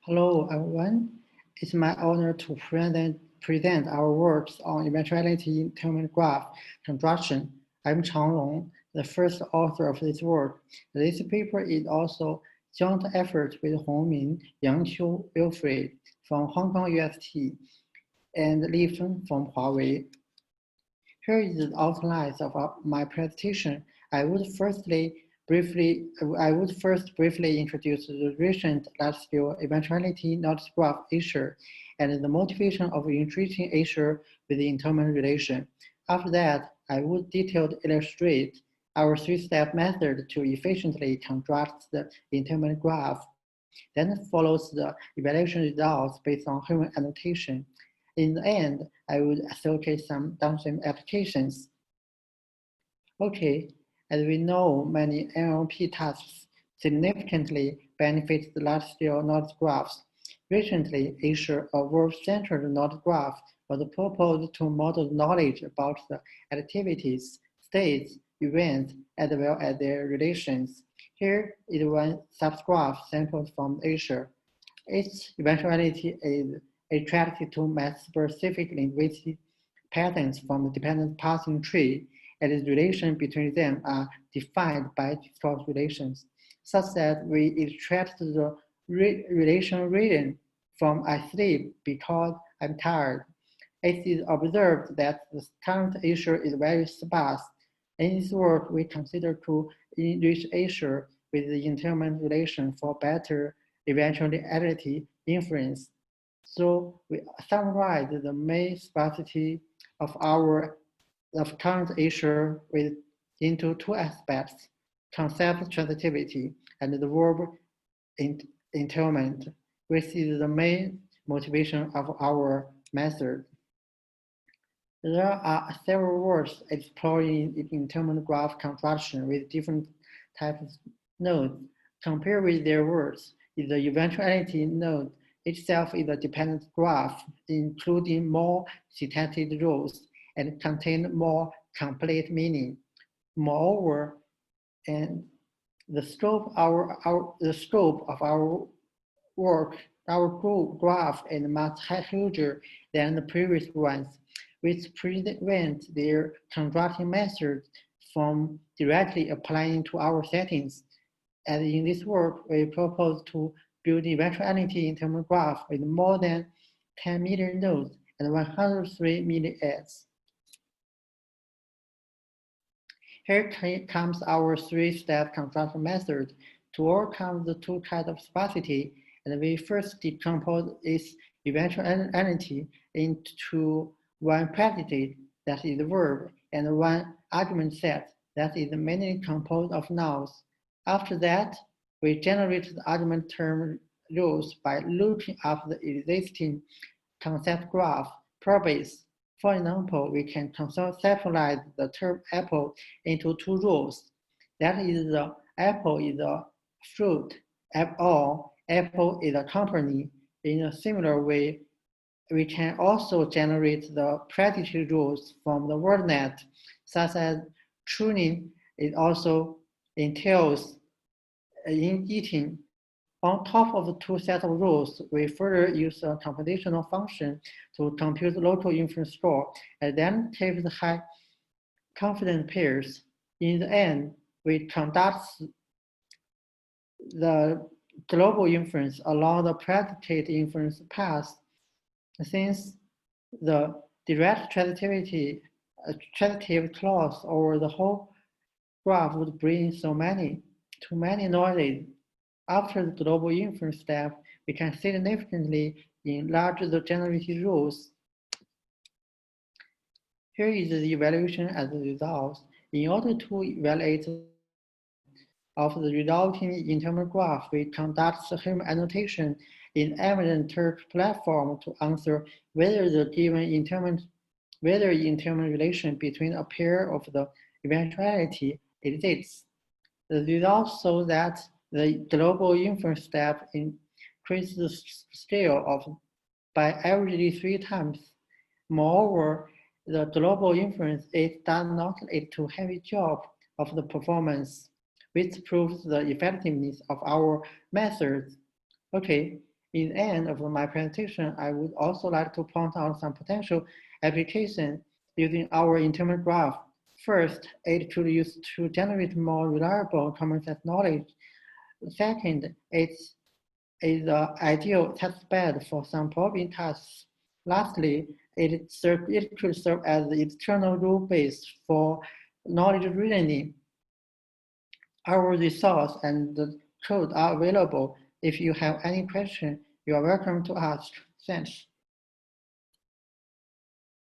Hello, everyone. It's my honor to present our works on eventuality entailment graph construction. I'm Changlong, the first author of this work. This paper is also joint effort with Hongming, Yangqiu, Wilfred from Hong Kong UST, and Lifeng from Huawei. Here is the outlines of my presentation. I would first briefly introduce the recent large-scale eventuality knowledge graph ASER and the motivation of enriching ASER with the entailment relation. After that, I would detailed illustrate our three-step method to efficiently construct the entailment graph. Then follows the evaluation results based on human annotation. In the end, I would associate some downstream applications. Okay, as we know, many NLP tasks significantly benefit the large-scale knowledge graphs. Recently, ASER, a verb-centered knowledge graph, was proposed to model knowledge about the activities, states, events, as well as their relations. Here is one subgraph sampled from ASER. Its eventuality is attracted to math-specific linguistic patterns from the dependent parsing tree, and the relations between them are defined by default relations, such that we extract the relation written from I sleep because I'm tired. It is observed that the current ASER is very sparse. In this work, we consider to enrich ASER with the entailment relation for better eventuality inference. So we summarize the main sparsity of current ASER into two aspects: concept transitivity and the verb entailment, which is the main motivation of our method. There are several words exploring entailment graph construction with different types of nodes. Compared with their words, the eventuality node itself is a dependent graph, including more syntactic rules and contain more complete meaning. Moreover, and the scope of our work, our graph is much larger than the previous ones, which prevent their constructing methods from directly applying to our settings. And in this work, we propose to build eventuality entailment graph with more than 10 million nodes and 103 million edges. Here comes our three-step construction method to overcome the two kinds of sparsity, and we first decompose its eventuality into one predicate, that is the verb, and one argument set, that is mainly composed of nouns. After that, we generate the argument term rules by looking up the existing concept graph properties. For example, we can conceptualize the term apple into two rules. That is, the apple is a fruit, or apple is a company. In a similar way, we can also generate the predicate rules from the word net, such as tuning it also entails in eating. On top of the two sets of rules, we further use a computational function to compute the local inference score and then take the high confidence pairs. In the end, we conduct the global inference along the predicate inference path. Since the direct transitive clause over the whole graph would bring too many noises, after the global inference step, we can significantly enlarge the generated rules. Here is the evaluation as a result. In order to evaluate of the resulting entailment graph, we conduct human annotation in evident Turk platform to answer whether the given entailment relation between a pair of the eventuality exists. The results show that the global inference step increases the scale by averagely 3 times. Moreover, the global inference does not lead to heavy drop of the performance, which proves the effectiveness of our methods. Okay, In the end of my presentation, I would also like to point out some potential applications using our entailment graph. First, it could be used to generate more reliable common sense knowledge. Second, it is an ideal testbed for some probing tasks. Lastly, it could serve as the external rule base for knowledge reasoning. Our resource and the code are available. If you have any question, you are welcome to ask. Thanks.